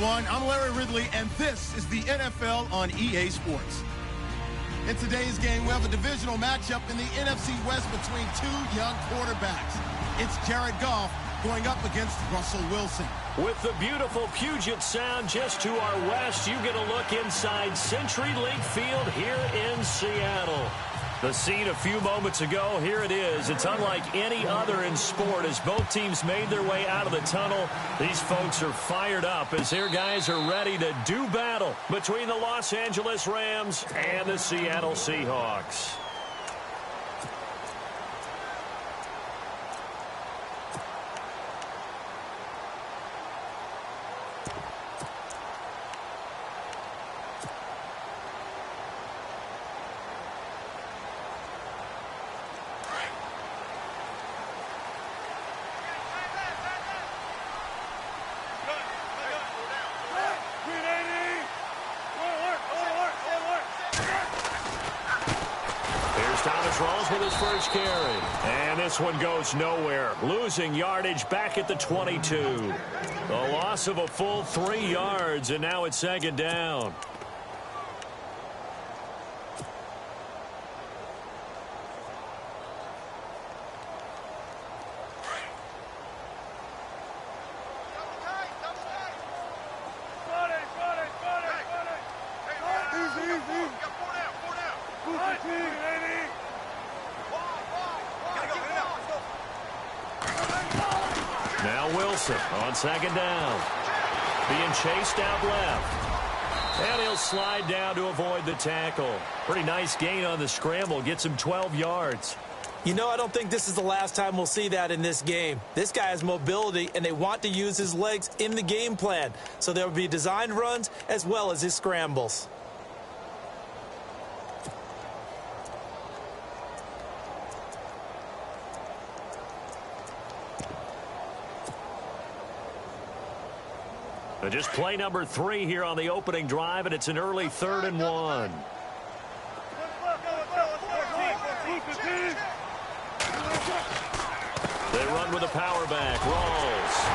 everyone. I'm Larry Ridley, and this is the NFL on EA Sports. In today's game, we have a divisional matchup in the NFC West between two young quarterbacks. It's Jared Goff going up against Russell Wilson. With the beautiful Puget Sound just to our west, you get a look inside CenturyLink Field here in Seattle. The scene a few moments ago, here it is. It's unlike any other in sport as both teams made their way out of the tunnel. These folks are fired up as their guys are ready to do battle between the Los Angeles Rams and the Seattle Seahawks. Rolls with his first carry. And this one goes nowhere. Losing yardage back at the 22. The loss of a full 3 yards, and now it's second down. On second down, being chased out left, and he'll slide down to avoid the tackle. Pretty nice gain on the scramble, gets him 12 yards. You know, I don't think this is the last time we'll see that in this game. This guy has mobility, and they want to use his legs in the game plan, so there will be designed runs as well as his scrambles. Just play number 3 here on the opening drive, and it's an early 3rd and 1. They run with a power back. Rolls.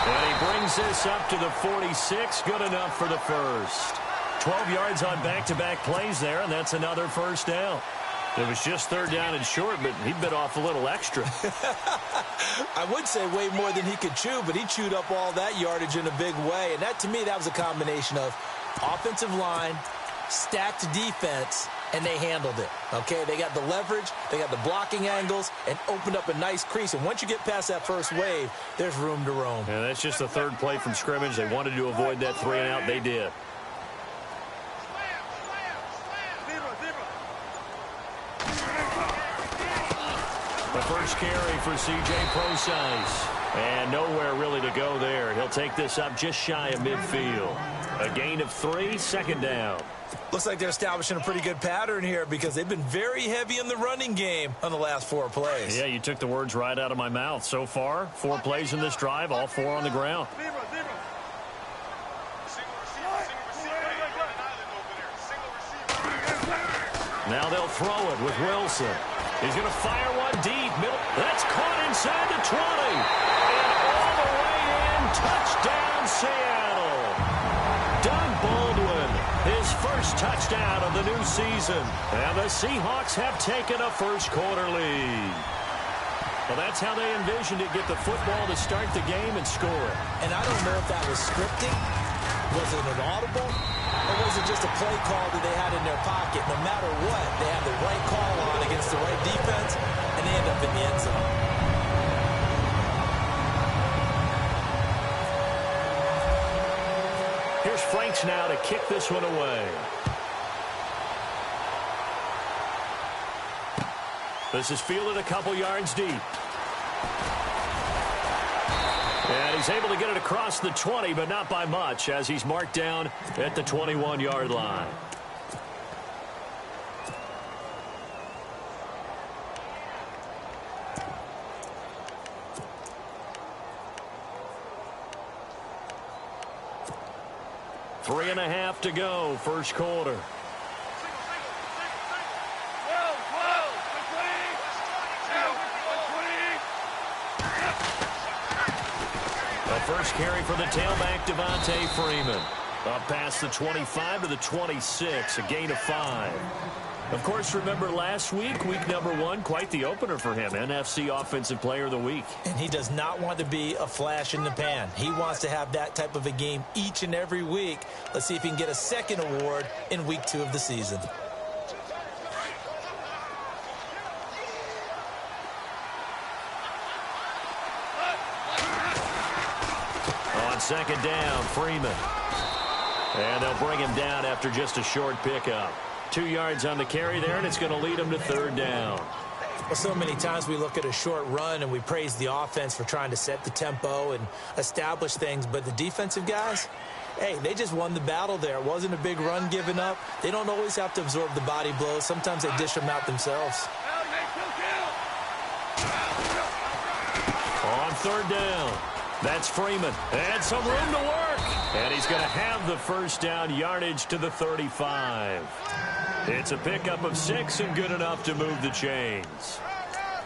And he brings this up to the 46. Good enough for the first. 12 yards on back-to-back plays there, and that's another first down. It was just 3rd down and short, but he bit off a little extra. I would say way more than he could chew, but he chewed up all that yardage in a big way. And that, to me, that was a combination of offensive line, stacked defense, and they handled it. Okay, they got the leverage, they got the blocking angles, and opened up a nice crease. And once you get past that first wave, there's room to roam. Yeah, that's just the 3rd play from scrimmage. They wanted to avoid that 3-and-out. They did. The first carry for C.J. Procise. And nowhere really to go there. He'll take this up just shy of midfield. A gain of 3, second down. Looks like they're establishing a pretty good pattern here because they've been very heavy in the running game on the last 4 plays. Yeah, you took the words right out of my mouth. So far, 4 plays in this drive, all 4 on the ground. Now they'll throw it with Wilson. He's going to fire one deep. Middle. That's caught inside the 20. And all the way in. Touchdown, Seattle. Doug Baldwin, his first touchdown of the new season. And the Seahawks have taken a first-quarter lead. Well, that's how they envisioned it. Get the football to start the game and score it. And I don't know if that was scripting. Was it an audible? Or was it just a play call that they had in their pocket? No matter what, they had the right call on against the right defense, and they end up in the end zone. Here's Franks now to kick this one away. This is fielded a couple yards deep. And he's able to get it across the 20, but not by much, as he's marked down at the 21-yard line. Three and a half to go, first quarter. first carry for the tailback, Devontae Freeman. Up past the 25 to the 26, a gain of 5. Of course, remember last week, week number 1, quite the opener for him. NFC Offensive Player of the Week. And he does not want to be a flash in the pan. He wants to have that type of a game each and every week. Let's see if he can get a second award in week 2 of the season. On second down, Freeman. And they'll bring him down after just a short pickup. 2 yards on the carry there, and it's going to lead him to third down. Well, so many times we look at a short run and we praise the offense for trying to set the tempo and establish things, but the defensive guys, hey, they just won the battle there. It wasn't a big run given up. They don't always have to absorb the body blows. Sometimes they dish them out themselves. On third down, that's Freeman. And some room to work. And he's going to have the first down yardage to the 35. It's a pickup of 6 and good enough to move the chains.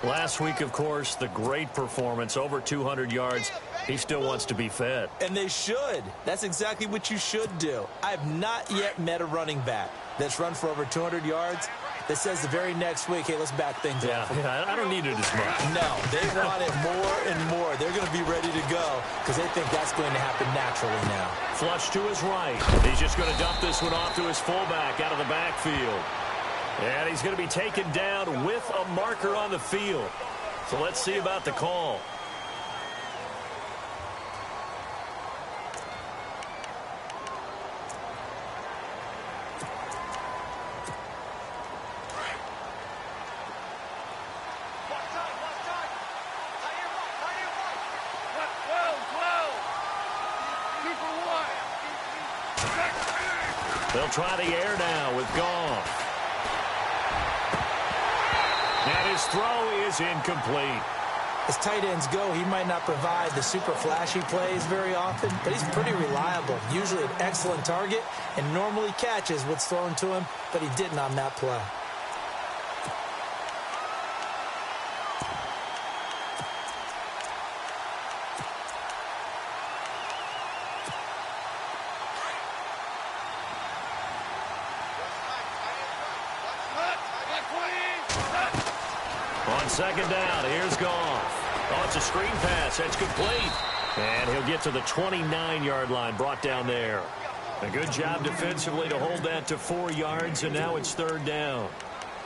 Last week, of course, the great performance, over 200 yards. He still wants to be fed. And they should. That's exactly what you should do. I have not yet met a running back that's run for over 200 yards that says the very next week, hey, let's back things up. Yeah, I don't need it as much. No, they want it more and more. They're going to be ready to go because they think that's going to happen naturally now. Flush to his right. He's just going to dump this one off to his fullback out of the backfield. And he's going to be taken down with a marker on the field. So let's see about the call. They'll try the air now with Goff. And his throw is incomplete. As tight ends go, he might not provide the super flashy plays very often, but he's pretty reliable. Usually an excellent target and normally catches what's thrown to him, but he didn't on that play. On second down, here's Goff. Oh, it's a screen pass. That's complete. And he'll get to the 29-yard line, brought down there. A good job defensively to hold that to 4 yards, and now it's third down.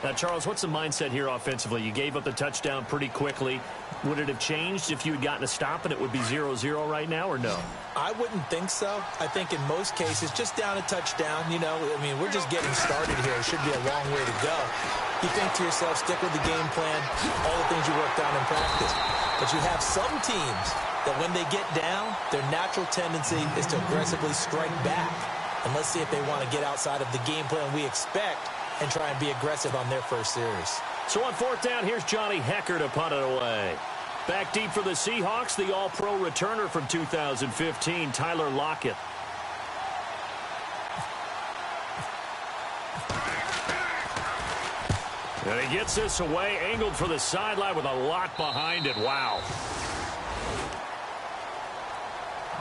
Now, Charles, what's the mindset here offensively? You gave up the touchdown pretty quickly. Would it have changed if you had gotten a stop and it would be 0-0 right now, or no? I wouldn't think so. I think in most cases, just down a touchdown, you know, I mean, we're just getting started here. It should be a long way to go. You think to yourself, stick with the game plan, all the things you worked on in practice. But you have some teams that when they get down, their natural tendency is to aggressively strike back. And let's see if they want to get outside of the game plan we expect and try and be aggressive on their first series. So on fourth down, here's Johnny Hecker to punt it away. Back deep for the Seahawks, the all-pro returner from 2015, Tyler Lockett. And he gets this away, angled for the sideline with a lot behind it. Wow.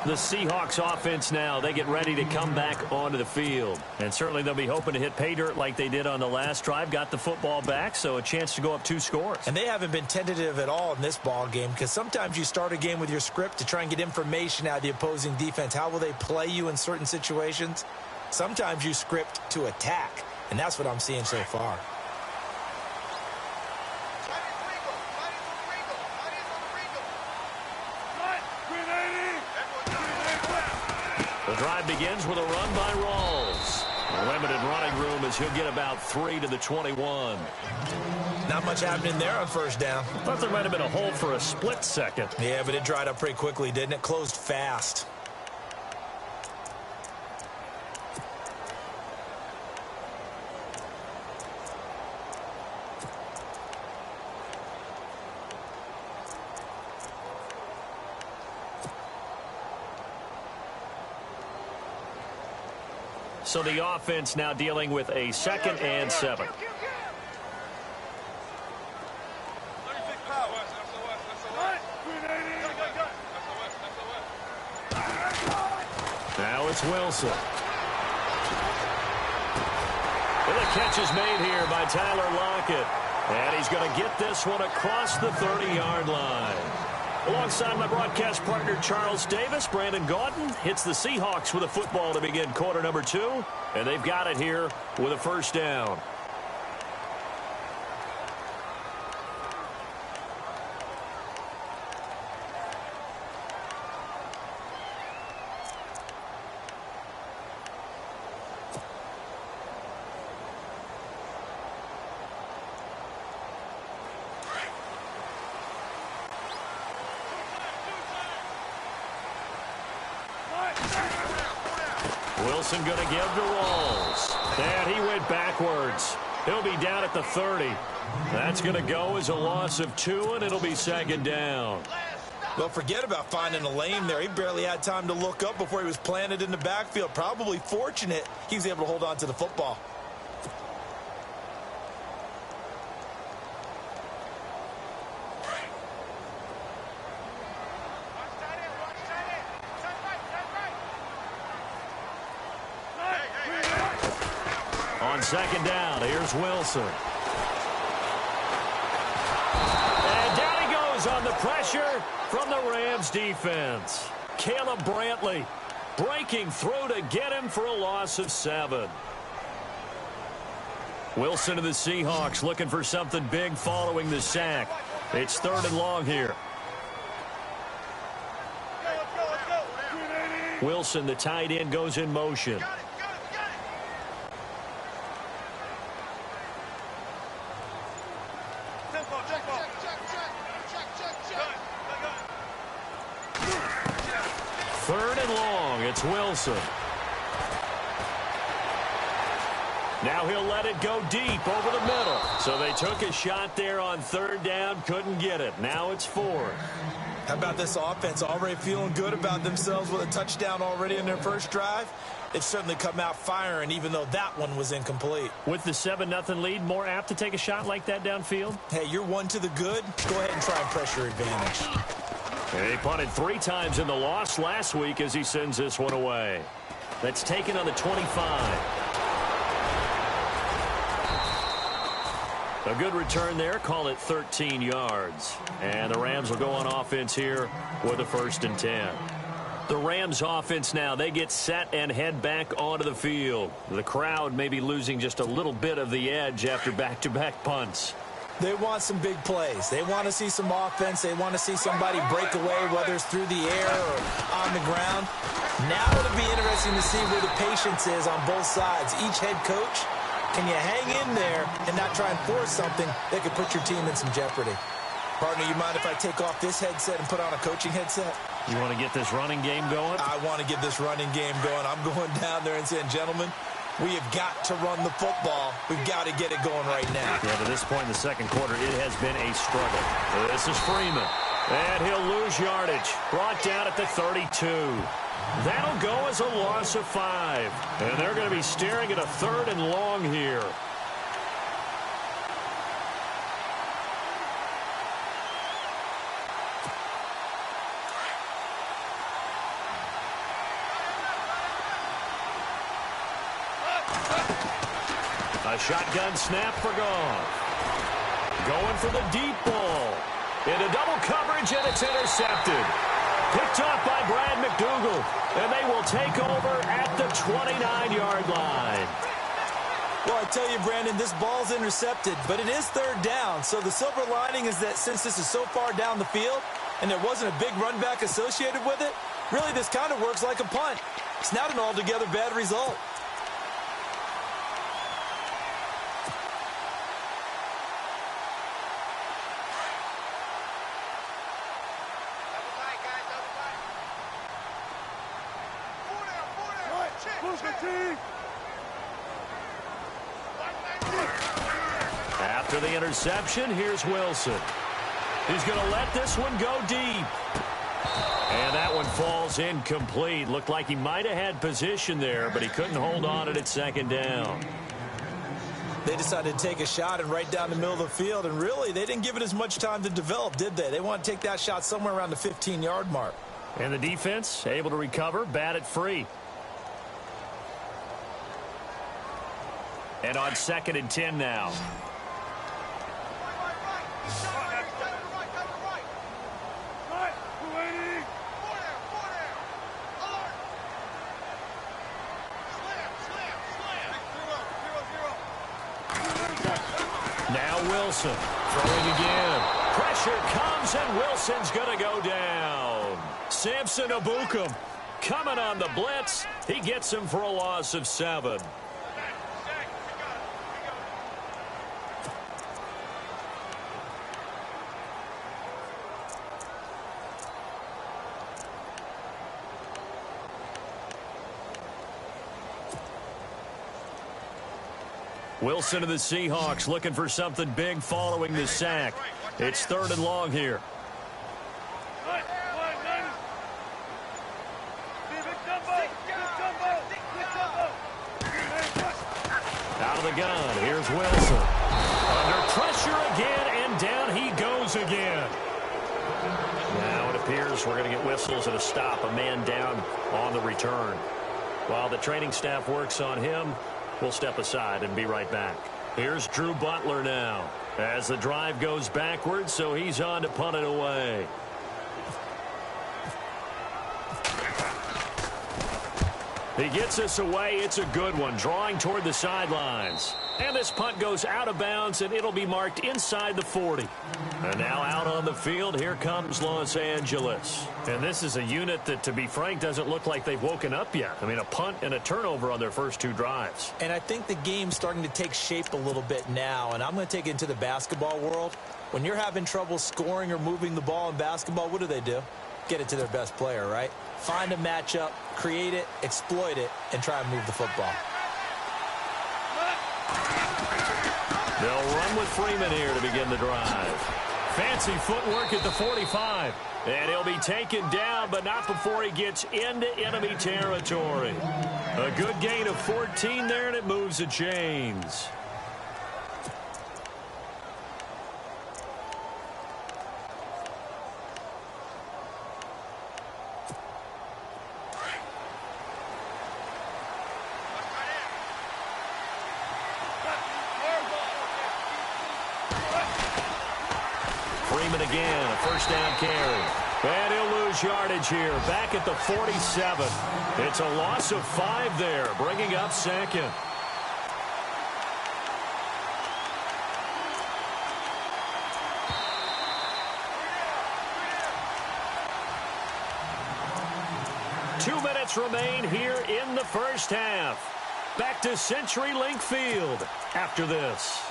The Seahawks offense now, they get ready to come back onto the field. And certainly they'll be hoping to hit pay dirt like they did on the last drive. Got the football back, so a chance to go up 2 scores. And they haven't been tentative at all in this ball game because sometimes you start a game with your script to try and get information out of the opposing defense. How will they play you in certain situations? Sometimes you script to attack, and that's what I'm seeing so far. The drive begins with a run by Rawls. Limited running room as he'll get about 3 to the 21. Not much happening there on first down. Thought there might have been a hole for a split second. Yeah, but it dried up pretty quickly, didn't it? Closed fast. So the offense now dealing with a 2nd and 7. it's Wilson. And the catch is made here by Tyler Lockett. And he's going to get this one across the 30-yard line. Alongside my broadcast partner, Charles Davis, Brandon Gaudin hits the Seahawks with a football to begin quarter number 2. And they've got it here with a first down. Wilson going to give to Rawls. And he went backwards. He'll be down at the 30. That's going to go as a loss of 2, and it'll be second down. Well, forget about finding a lane there. He barely had time to look up before he was planted in the backfield. Probably fortunate he was able to hold on to the football. On second down, here's Wilson. And down he goes on the pressure from the Rams defense. Caleb Brantley breaking through to get him for a loss of 7. Wilson to the Seahawks looking for something big following the sack. It's 3rd and long here. Wilson, the tight end, goes in motion. It's Wilson. Now he'll let it go deep over the middle. So they took a shot there on 3rd down, couldn't get it. Now it's 4th. How about this offense already feeling good about themselves with a touchdown already in their first drive? They've certainly come out firing, even though that one was incomplete. With the 7-0 lead, more apt to take a shot like that downfield? Hey, you're one to the good. Go ahead and try and press your advantage. And he punted 3 times in the loss last week as he sends this one away. That's taken on the 25. A good return there. Call it 13 yards. And the Rams will go on offense here with a 1st and 10. The Rams offense now, they get set and head back onto the field. The crowd may be losing just a little bit of the edge after back-to-back punts. They want some big plays. They want to see some offense. They want to see somebody break away, whether it's through the air or on the ground. Now it'll be interesting to see where the patience is on both sides. Each head coach, can you hang in there and not try and force something that could put your team in some jeopardy? Partner, you mind if I take off this headset and put on a coaching headset? You want to get this running game going? I want to get this running game going. I'm going down there and saying, gentlemen, we have got to run the football. We've got to get it going right now. Yeah, to this point in the second quarter, it has been a struggle. This is Freeman. And he'll lose yardage. Brought down at the 32. That'll go as a loss of 5. And they're going to be staring at a 3rd and long here. A shotgun snap for Goff. Going for the deep ball. Into double coverage, and it's intercepted. Picked off by Brad McDougal. And they will take over at the 29-yard line. Well, I tell you, Brandon, this ball's intercepted, but it is 3rd down. So the silver lining is that since this is so far down the field and there wasn't a big run back associated with it, really this kind of works like a punt. It's not an altogether bad result. After the interception, here's Wilson. He's going to let this one go deep. And that one falls incomplete. Looked like he might have had position there, but he couldn't hold on at 2nd down. They decided to take a shot and right down the middle of the field, and really, they didn't give it as much time to develop, did they? They want to take that shot somewhere around the 15-yard mark. And the defense able to recover, bat it free. And on 2nd and 10 now. Now Wilson throwing again. Pressure comes, and Wilson's going to go down. Samson Ebukam coming on the blitz. He gets him for a loss of 7. Wilson of the Seahawks looking for something big following the sack. It's 3rd and long here. Out of the gun, here's Wilson. Under pressure again, and down he goes again. Now it appears we're going to get whistles and a stop. A man down on the return. While the training staff works on him, we'll step aside and be right back. Here's Drew Butler now as the drive goes backwards, so he's on to punt it away. He gets us away. It's a good one, drawing toward the sidelines. And this punt goes out of bounds, and it'll be marked inside the 40. And now out on the field, here comes Los Angeles. And this is a unit that, to be frank, doesn't look like they've woken up yet. I mean, a punt and a turnover on their first 2 drives. And I think the game's starting to take shape a little bit now, and I'm going to take it into the basketball world. When you're having trouble scoring or moving the ball in basketball, what do? Get it to their best player, right? Find a matchup, create it, exploit it, and try and move the football. They'll run with Freeman here to begin the drive. Fancy footwork at the 45. And he'll be taken down, but not before he gets into enemy territory. A good gain of 14 there, and it moves the chains. Freeman again, a first down carry. And he'll lose yardage here, back at the 47. It's a loss of 5 there, bringing up 2nd. Two minutes remain here in the first half. Back to CenturyLink Field after this.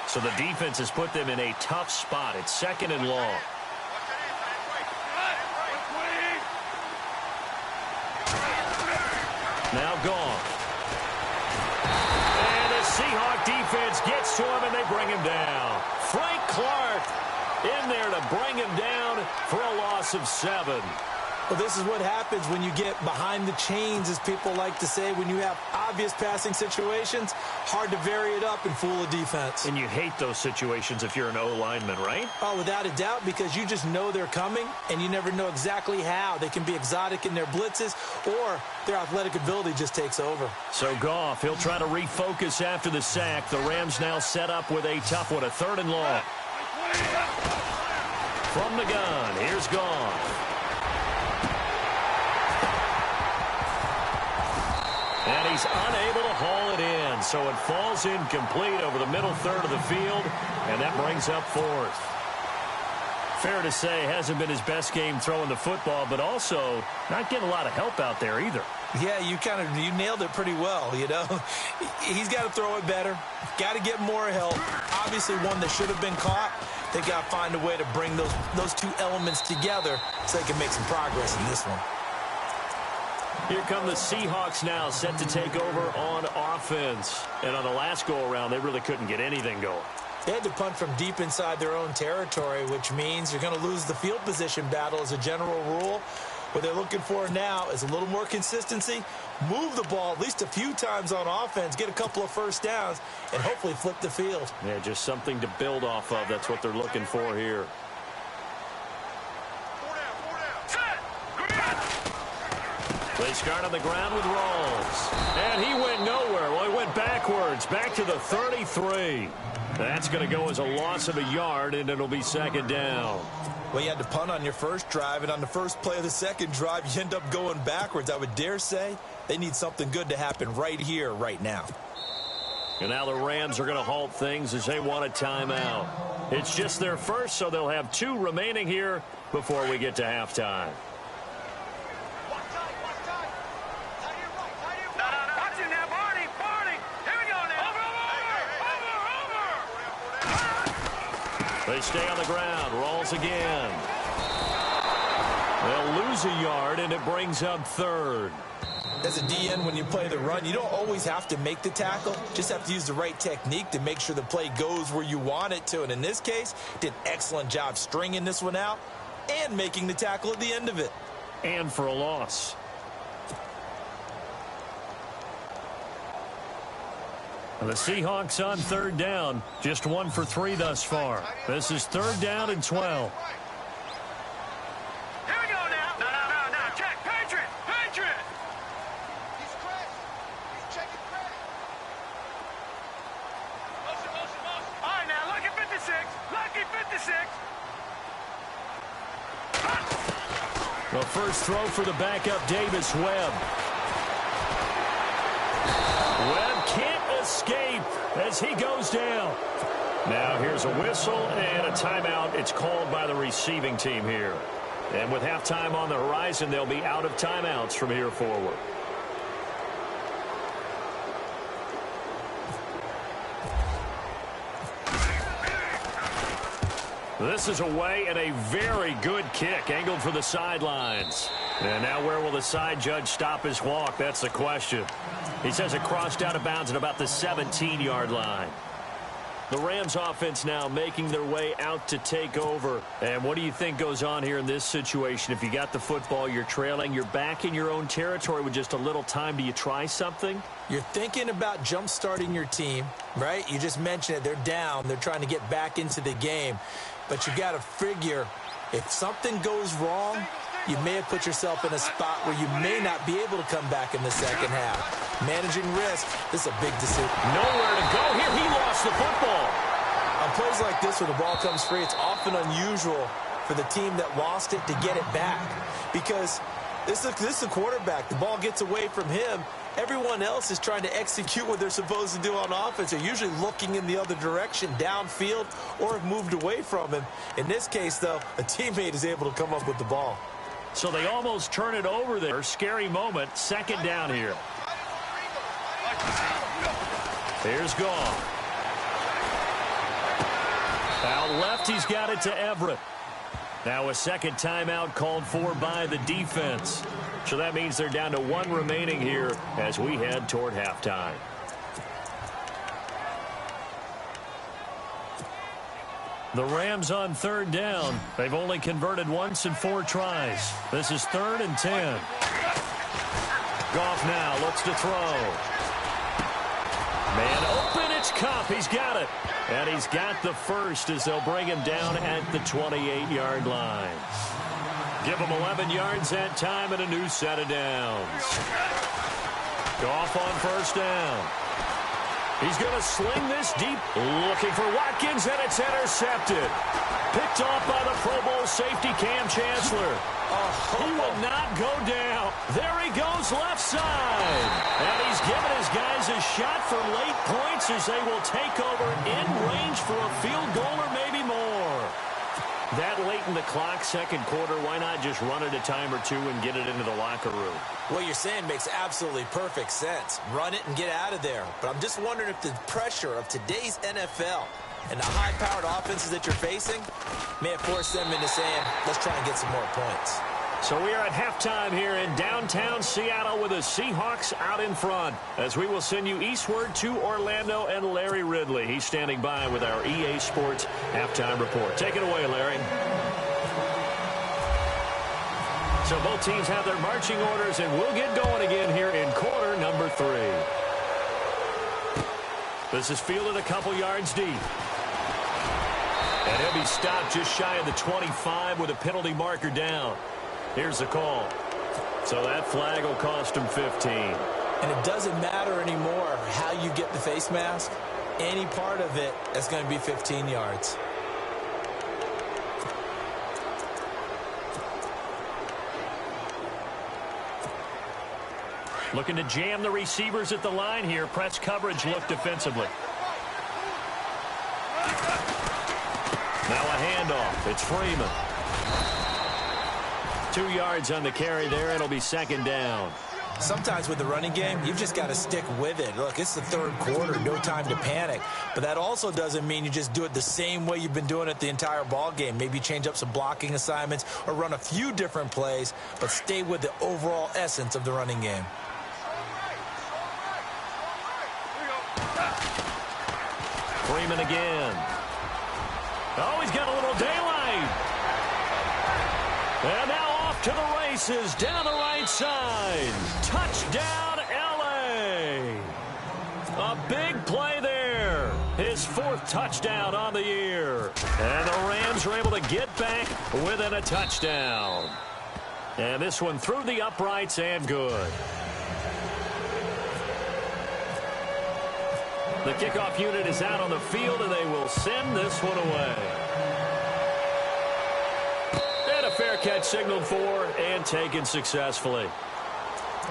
So the defense has put them in a tough spot. It's 2nd and long. Now gone. And the Seahawk defense gets to him, and they bring him down. Frank Clark in there to bring him down for a loss of 7. Well, this is what happens when you get behind the chains, as people like to say. When you have obvious passing situations, hard to vary it up and fool a defense. And you hate those situations if you're an O-lineman, right? Oh, without a doubt, because you just know they're coming, and you never know exactly how. They can be exotic in their blitzes, or their athletic ability just takes over. So Goff, he'll try to refocus after the sack. The Rams now set up with a tough one, a 3rd and long. From the gun, here's Goff. And he's unable to haul it in, so it falls incomplete over the middle 3rd of the field, and that brings up 4th. Fair to say, hasn't been his best game throwing the football, but also not getting a lot of help out there either. Yeah, you nailed it pretty well, you know. He's got to throw it better, got to get more help. Obviously one that should have been caught. They got to find a way to bring those 2 elements together so they can make some progress in this one. Here come the Seahawks now, set to take over on offense. And on the last go-around, they really couldn't get anything going. They had to punt from deep inside their own territory, which means you're going to lose the field position battle as a general rule. What they're looking for now is a little more consistency, move the ball at least a few times on offense, get a couple of first downs, and hopefully flip the field. Yeah, just something to build off of. That's what they're looking for here. They start on the ground with Rawls. And he went nowhere. Well, he went backwards, back to the 33. That's going to go as a loss of a yard, and it'll be second down. Well, you had to punt on your first drive, and on the first play of the second drive, you end up going backwards. I would dare say they need something good to happen right here, right now. And now the Rams are going to halt things as they want a timeout. It's just their first, so they'll have 2 remaining here before we get to halftime. They stay on the ground. Rawls again. They'll lose a yard, and it brings up third. As a DN, when you play the run, you don't always have to make the tackle. Just have to use the right technique to make sure the play goes where you want it to. And in this case, did an excellent job stringing this one out and making the tackle at the end of it. And for a loss. The Seahawks on third down. Just 1 for 3 thus far. This is third down and 12. Here we go now. No. Check. Patriot. He's crashed. He's checking crash. Motion. All right, now, lucky 56. The first throw for the backup, Davis Webb. Webb can't escape as he goes down. Now here's a whistle and a timeout. It's called by the receiving team here. And with halftime on the horizon, they'll be out of timeouts from here forward. This is away and a very good kick angled for the sidelines. And now where will the side judge stop his walk? That's the question. He says it crossed out of bounds at about the 17-yard line. The Rams offense now making their way out to take over. And what do you think goes on here in this situation? If you got the football, you're trailing, you're back in your own territory with just a little time. Do you try something? You're thinking about jump-starting your team, right? You just mentioned it. They're down. They're trying to get back into the game. But you got to figure if something goes wrong, you may have put yourself in a spot where you may not be able to come back in the second half. Managing risk, this is a big decision. Nowhere to go here. He lost the football. On plays like this where the ball comes free, it's often unusual for the team that lost it to get it back. Because this is a quarterback. The ball gets away from him. Everyone else is trying to execute what they're supposed to do on offense. They're usually looking in the other direction, downfield, or have moved away from him. In this case, though, a teammate is able to come up with the ball. So they almost turn it over there. Scary moment. Second down here. Here's Goff. Out left, he's got it to Everett. Now a second timeout called for by the defense. So that means they're down to 1 remaining here as we head toward halftime. The Rams on third down. They've only converted once in 4 tries. This is 3rd and 10. Goff now looks to throw. Man open, it's Kupp. He's got it. And he's got the first as they'll bring him down at the 28-yard line. Give him 11 yards that time and a new set of downs. Goff on first down. He's going to sling this deep, looking for Watkins, and it's intercepted. Picked off by the Pro Bowl safety Cam Chancellor. He will not go down. There he goes left side. And he's given his guys a shot for late points as they will take over in range for a field goal or maybe more. That late in the clock, second quarter, why not just run it a time or two and get it into the locker room? What you're saying makes absolutely perfect sense. Run it and get out of there. But I'm just wondering if the pressure of today's NFL and the high-powered offenses that you're facing may have forced them into saying, let's try and get some more points. So we are at halftime here in downtown Seattle with the Seahawks out in front as we will send you eastward to Orlando and Larry Ridley. He's standing by with our EA Sports halftime report. Take it away, Larry. So both teams have their marching orders, and we'll get going again here in quarter number 3. This is fielded a couple yards deep. And he'll be stopped just shy of the 25 with a penalty marker down. Here's the call. So that flag will cost him 15. And it doesn't matter anymore how you get the face mask. Any part of it is going to be 15 yards. Looking to jam the receivers at the line here. Press coverage look defensively. Now a handoff. It's Freeman. 2 yards on the carry there. It'll be second down. Sometimes with the running game, you've just got to stick with it. Look, it's the third quarter, no time to panic. But that also doesn't mean you just do it the same way you've been doing it the entire ball game. Maybe change up some blocking assignments or run a few different plays, but stay with the overall essence of the running game. Freeman again. Oh, he's got a little daylight. And now off to the races down the right side. Touchdown, L.A. A big play there. His 4th touchdown on the year. And the Rams are able to get back within a touchdown. And this one through the uprights and good. The kickoff unit is out on the field, and they will send this one away. And a fair catch signaled for and taken successfully.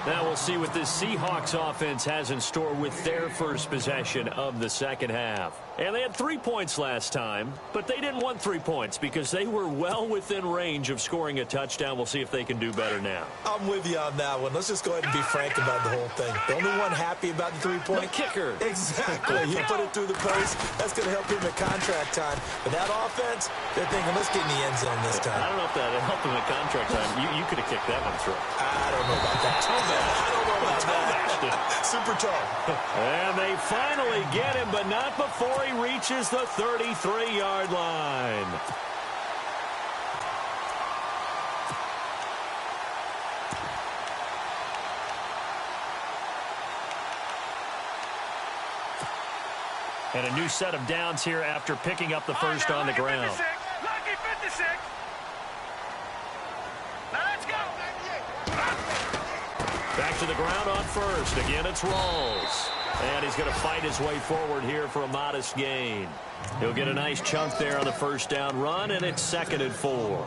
Now we'll see what this Seahawks offense has in store with their first possession of the second half. And they had 3 points last time, but they didn't want 3 points because they were well within range of scoring a touchdown. We'll see if they can do better now. I'm with you on that one. Let's just go ahead and be frank about the whole thing. The only one happy about the 3-point? The kicker. Exactly. He put it through the post. That's going to help him at contract time. But that offense, they're thinking, let's get in the end zone this time. I don't know if that helped him at contract time. You could have kicked that one through. I don't know about that. I don't know about that. Super tall. And they finally get him, but not before he reaches the 33-yard line. And a new set of downs here after picking up the first on the ground. Lucky 56. Now let's go. Back to the ground on first. Again, it's Rawls. And he's going to fight his way forward here for a modest gain. He'll get a nice chunk there on the first down run, and it's 2nd and 4.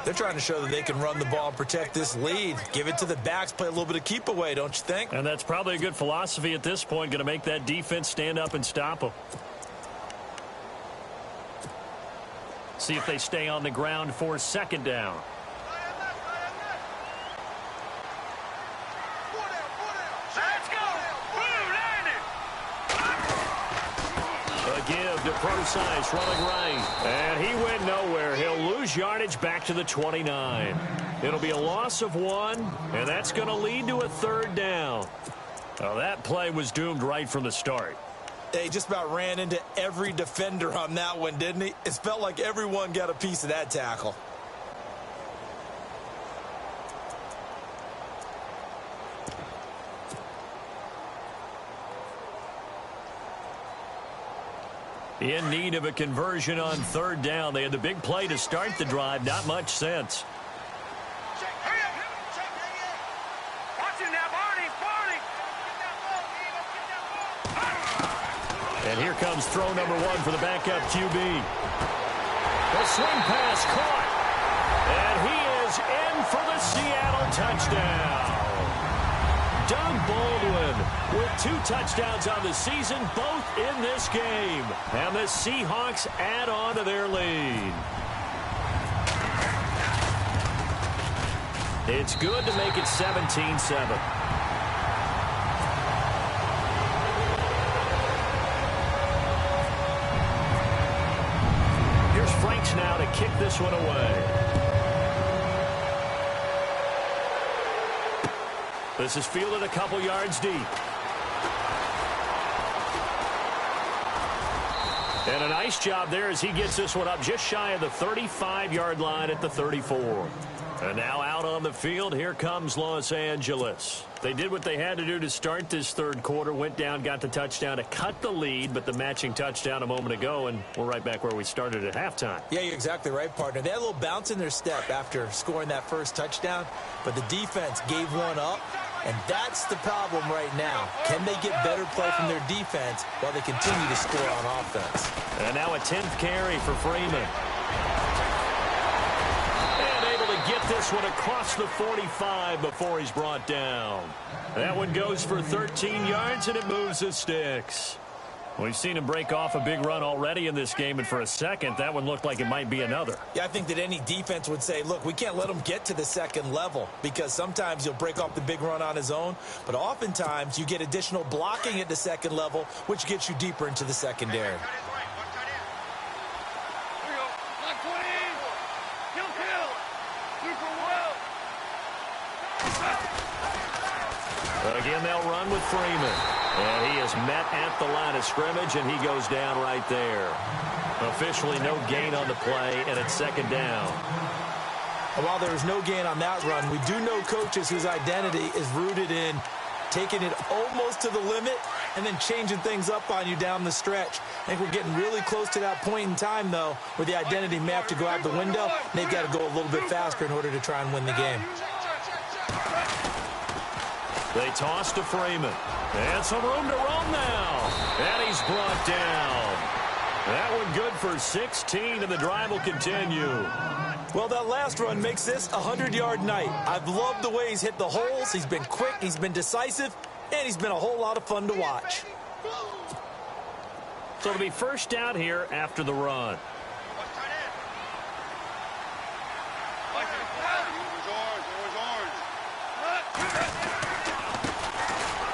They're trying to show that they can run the ball and protect this lead. Give it to the backs, play a little bit of keep away, don't you think? And that's probably a good philosophy at this point, going to make that defense stand up and stop them. See if they stay on the ground for second down. Let's go. Boom, landed. A give to Procise running right. And he went nowhere. He'll lose yardage back to the 29. It'll be a loss of 1, and that's going to lead to a 3rd down. Well, that play was doomed right from the start. They just about ran into every defender on that one, didn't he? It felt like everyone got a piece of that tackle. In need of a conversion on 3rd down. They had the big play to start the drive. Not much sense. Watch it now, Barney. And here comes throw number 1 for the backup QB. The swing pass caught. And he is in for the Seattle touchdown. Doug Baldwin with 2 touchdowns on the season, both in this game. And the Seahawks add on to their lead. It's good to make it 17-7. Here's Franks now to kick this one away. This is fielded a couple yards deep. And a nice job there as he gets this one up just shy of the 35-yard line at the 34. And now out on the field, here comes Los Angeles. They did what they had to do to start this third quarter, went down, got the touchdown to cut the lead, but the matching touchdown a moment ago, and we're right back where we started at halftime. Yeah, you're exactly right, partner. They had a little bounce in their step after scoring that first touchdown, but the defense gave one up, and that's the problem right now. Can they get better play from their defense while they continue to score on offense? And now a 10th carry for Freeman. Get this one across the 45 before he's brought down. That one goes for 13 yards, and it moves the sticks. We've seen him break off a big run already in this game, and for a second, that one looked like it might be another. Yeah, I think that any defense would say, look, we can't let him get to the second level, because sometimes he'll break off the big run on his own, but oftentimes you get additional blocking at the second level, which gets you deeper into the secondary. Again, they'll run with Freeman. And he is met at the line of scrimmage, and he goes down right there. Officially no gain on the play, and it's second down. And while there was no gain on that run, we do know coaches whose identity is rooted in taking it almost to the limit and then changing things up on you down the stretch. I think we're getting really close to that point in time, though, where the identity may have to go out the window, and they've got to go a little bit faster in order to try and win the game. They toss to Freeman. And some room to run now. And he's brought down. That one good for 16, and the drive will continue. Well, that last run makes this a 100-yard night. I've loved the way he's hit the holes. He's been quick, he's been decisive, and he's been a whole lot of fun to watch. So it'll be first down here after the run.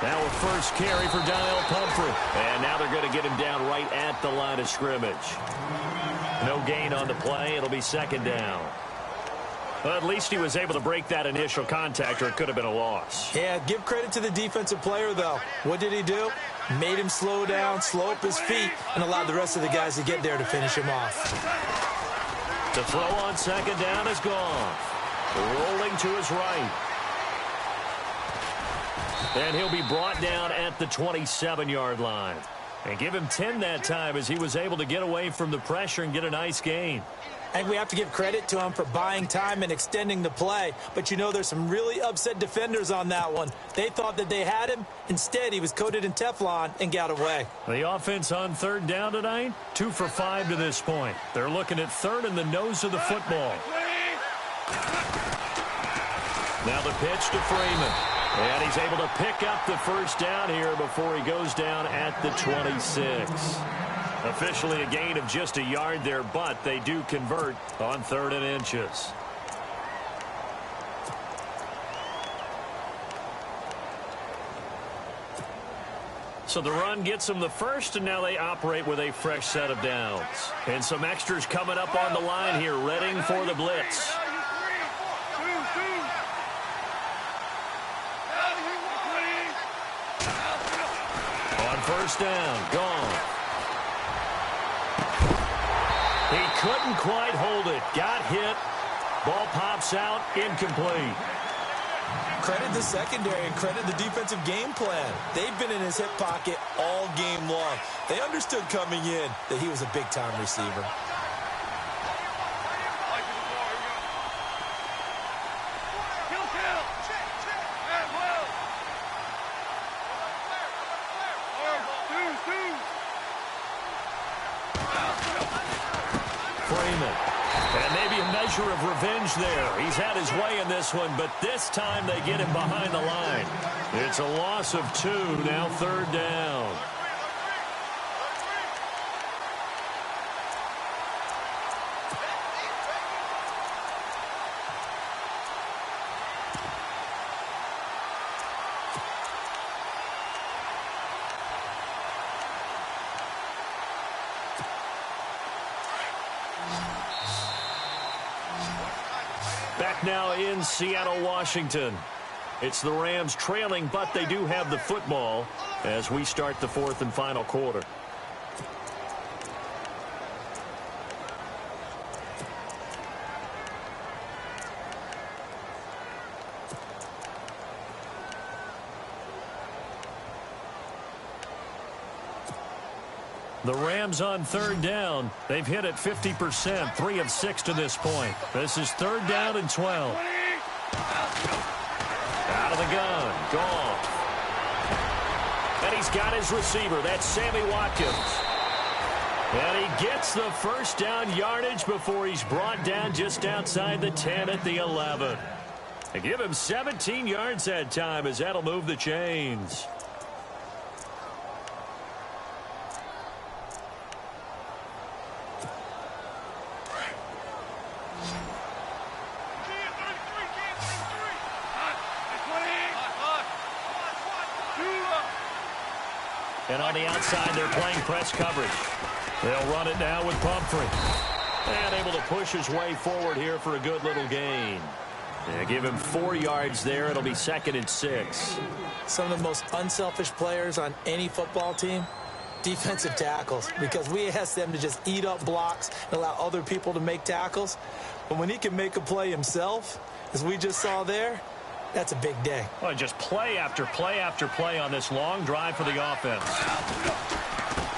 Now a first carry for Donnell Pumphrey. And now they're going to get him down right at the line of scrimmage. No gain on the play. It'll be second down. Well, at least he was able to break that initial contact, or it could have been a loss. Yeah, give credit to the defensive player, though. What did he do? Made him slow down, slow up his feet, and allowed the rest of the guys to get there to finish him off. The throw on second down is gone. Rolling to his right. And he'll be brought down at the 27-yard line. And give him 10 that time, as he was able to get away from the pressure and get a nice gain. And we have to give credit to him for buying time and extending the play. But you know, there's some really upset defenders on that one. They thought that they had him. Instead, he was coated in Teflon and got away. The offense on third down tonight, 2 for 5 to this point. They're looking at third in the nose of the football. Now the pitch to Freeman. And he's able to pick up the first down here before he goes down at the 26. Officially a gain of just a yard there, but they do convert on 3rd and inches. So the run gets them the first, and now they operate with a fresh set of downs. And some extras coming up on the line here, readying for the blitz. First down, gone. He couldn't quite hold it. Got hit. Ball pops out, incomplete. Credit the secondary and credit the defensive game plan. They've been in his hip pocket all game long. They understood coming in that he was a big-time receiver. Of revenge there. He's had his way in this one, but this time they get him behind the line. It's a loss of 2, now 3rd down. Back now in Seattle, Washington. It's the Rams trailing, but they do have the football as we start the 4th and final quarter. The Rams on third down. They've hit it 50%, 3 of 6 to this point. This is third down and 12. Out of the gun, Goff. And he's got his receiver. That's Sammy Watkins. And he gets the first down yardage before he's brought down just outside the 10 at the 11. They give him 17 yards that time as that'll move the chains. And on the outside, they're playing press coverage. They'll run it now with Pumphrey. And able to push his way forward here for a good little gain. They give him 4 yards there. It'll be 2nd and 6. Some of the most unselfish players on any football team, defensive tackles, because we ask them to just eat up blocks and allow other people to make tackles. But when he can make a play himself, as we just saw there, that's a big day. Well, just play after play after play on this long drive for the offense.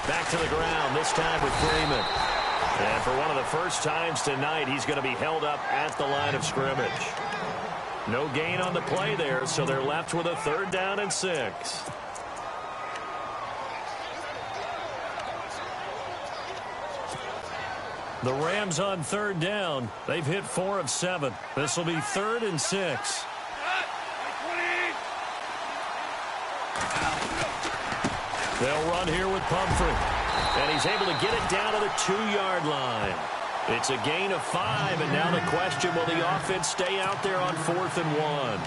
Back to the ground, this time with Freeman. And for one of the first times tonight, he's going to be held up at the line of scrimmage. No gain on the play there, so they're left with a 3rd down and 6. The Rams on 3rd down. They've hit 4 of 7. This will be 3rd and 6. They'll run here with Pumphrey. And he's able to get it down to the 2-yard line. It's a gain of 5, and now the question, will the offense stay out there on 4th and 1?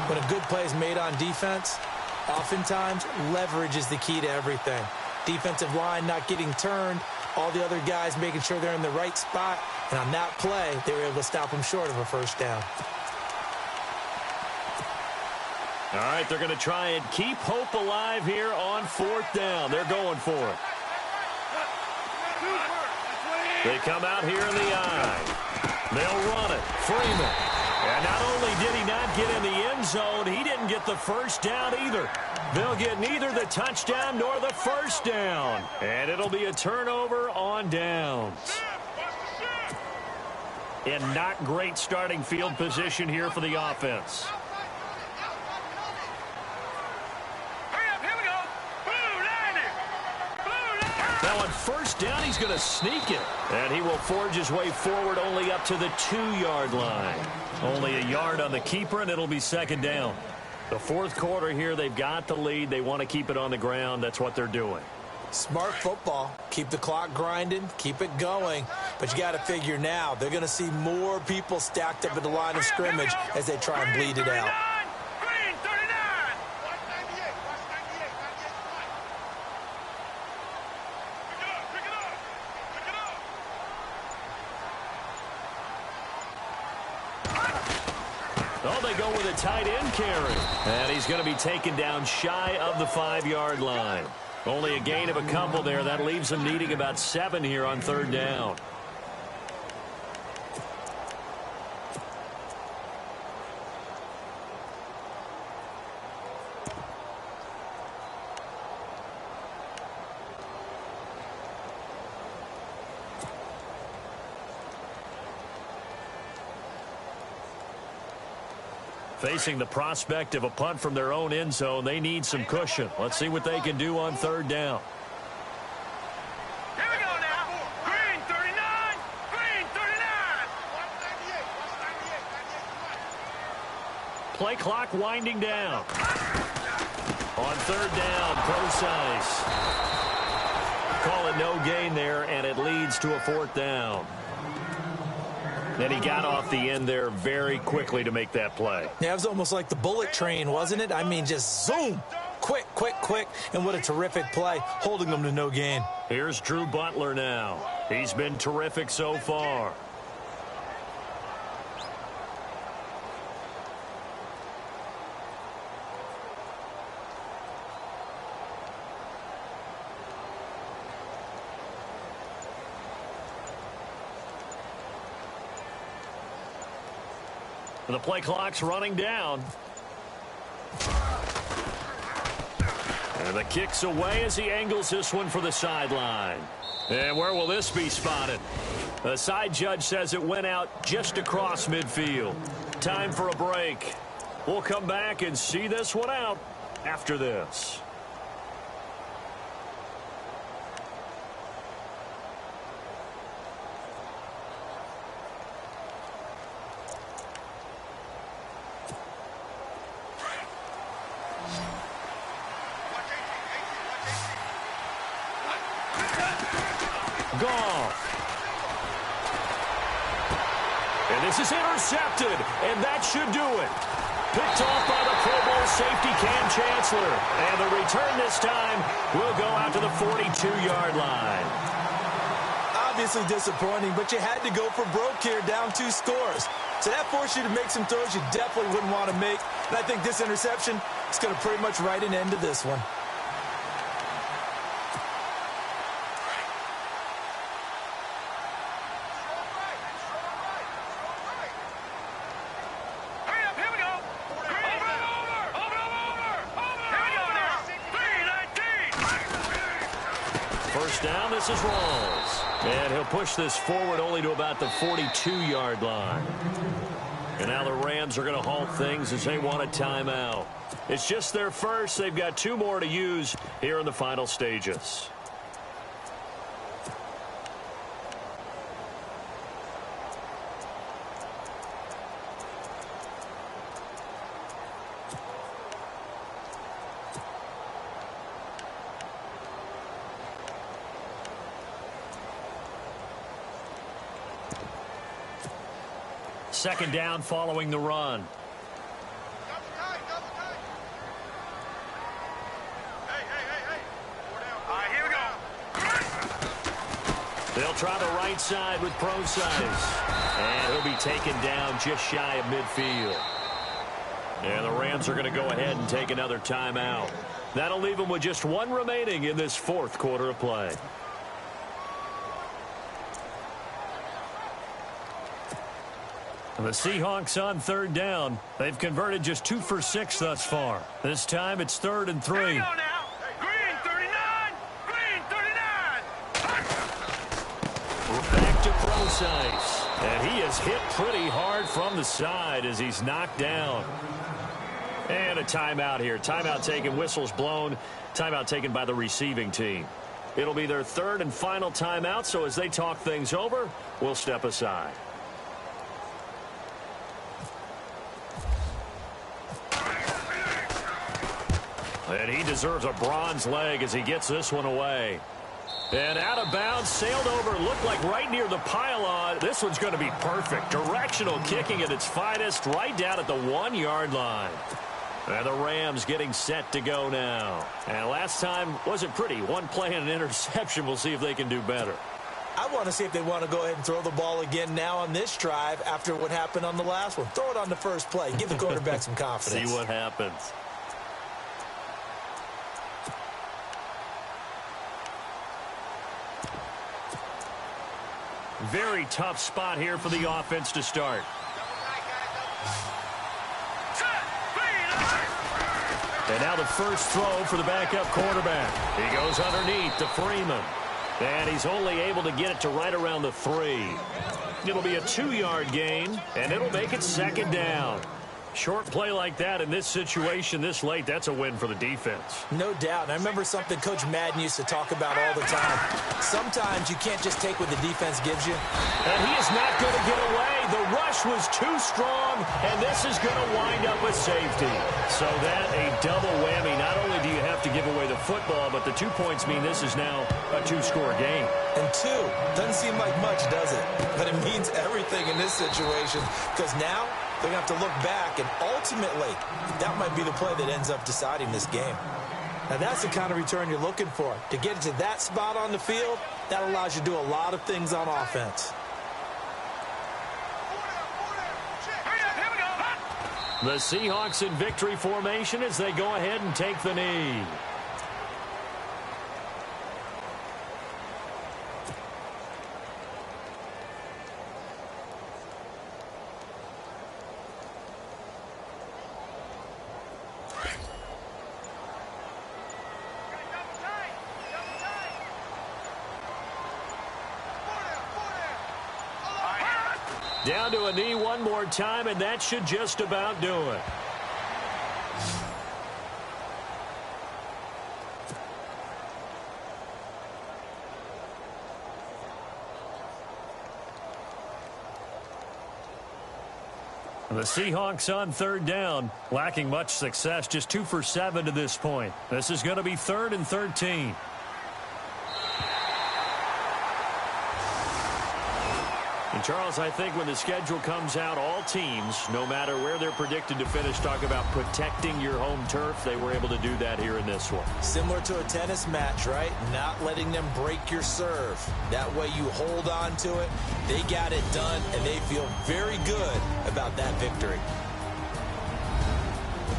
When a good play is made on defense, oftentimes leverage is the key to everything. Defensive line not getting turned, all the other guys making sure they're in the right spot, and on that play, they were able to stop him short of a 1st down. All right, they're going to try and keep hope alive here on 4th down. They're going for it. They come out here in the eye. They'll run it. Freeman. And not only did he not get in the end zone, he didn't get the 1st down either. They'll get neither the touchdown nor the 1st down. And it'll be a turnover on downs. And not great starting field position here for the offense. Now on 1st down, he's going to sneak it. And he will forge his way forward only up to the 2-yard line. Only a yard on the keeper, and it'll be 2nd down. The 4th quarter here, they've got the lead. They want to keep it on the ground. That's what they're doing. Smart football. Keep the clock grinding. Keep it going. But you got to figure now, they're going to see more people stacked up at the line of scrimmage as they try and bleed it out. Oh, they go with a tight end carry. And he's going to be taken down shy of the 5-yard line. Only a gain of a couple there. That leaves them needing about 7 here on 3rd down. Facing the prospect of a punt from their own end zone, they need some cushion. Let's see what they can do on 3rd down. Here we go now. Green 39. Green 39. Play clock winding down. On 3rd down, precise. Call it no gain there, and it leads to a 4th down. And he got off the end there very quickly to make that play. Yeah, it was almost like the bullet train, wasn't it? I mean, just zoom. Quick, quick, quick. And what a terrific play, holding them to no gain. Here's Drew Butler now. He's been terrific so far. The play clock's running down. And And the kick's away as he angles this one for the sideline. And where will this be spotted? The side judge says it went out just across midfield. Time for a break. We'll come back and see this one out after this. Goff. And this is intercepted, and that should do it. Picked off by the Pro Bowl safety Cam Chancellor. And the return this time will go out to the 42-yard line. Obviously disappointing, but you had to go for broke here, down 2 scores. So that forced you to make some throws you definitely wouldn't want to make. And I think this interception is going to pretty much write an end to this one. First down, this is Rawls. And he'll push this forward only to about the 42-yard line. And now the Rams are going to halt things as they want a timeout. It's just their first. They've got 2 more to use here in the final stages. Second down following the run. Here we go. They'll try the right side with Procise. And he'll be taken down just shy of midfield. And the Rams are going to go ahead and take another timeout. That'll leave them with just 1 remaining in this 4th quarter of play. The Seahawks on 3rd down. They've converted just 2 for 6 thus far. This time it's 3rd and 3. Here we go now. Green 39. Green 39. We're back to Procise. And he is hit pretty hard from the side as he's knocked down. And a timeout here. Timeout taken, whistles blown. Timeout taken by the receiving team. It'll be their 3rd and final timeout, so as they talk things over, we'll step aside. And he deserves a bronze leg as he gets this one away. And out of bounds, sailed over, looked like right near the pylon. This one's going to be perfect. Directional kicking at its finest, right down at the 1-yard line. And the Rams getting set to go now. And last time wasn't pretty. 1 play and an interception. We'll see if they can do better. I want to see if they want to go ahead and throw the ball again now on this drive after what happened on the last one. Throw it on the first play. Give the quarterback some confidence. See what happens. Very tough spot here for the offense to start. And now the first throw for the backup quarterback. He goes underneath to Freeman. And he's only able to get it to right around the 3. It'll be a 2-yard gain, and it'll make it 2nd down. Short play like that in this situation this late, that's a win for the defense. No doubt. And I remember something Coach Madden used to talk about all the time. Sometimes you can't just take what the defense gives you. And he is not going to get away. The rush was too strong, and this is going to wind up with safety. So that a double whammy. Not only do you have to give away the football, but the 2 points mean this is now a 2-score game. And 2 doesn't seem like much, does it? But it means everything in this situation because now they're going to have to look back, and ultimately, that might be the play that ends up deciding this game. Now, that's the kind of return you're looking for. To get to that spot on the field, that allows you to do a lot of things on offense. The Seahawks in victory formation as they go ahead and take the knee. Down to a knee one more time, and that should just about do it. The Seahawks on third down, lacking much success, just 2 for 7 to this point. This is going to be 3rd and 13. And Charles, I think when the schedule comes out, all teams, no matter where they're predicted to finish, talk about protecting your home turf. They were able to do that here in this one. Similar to a tennis match, right? Not letting them break your serve. That way you hold on to it. They got it done, and they feel very good about that victory.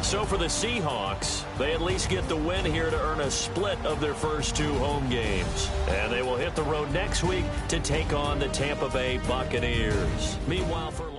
So for the Seahawks, they at least get the win here to earn a split of their first 2 home games. And they will hit the road next week to take on the Tampa Bay Buccaneers. Meanwhile, for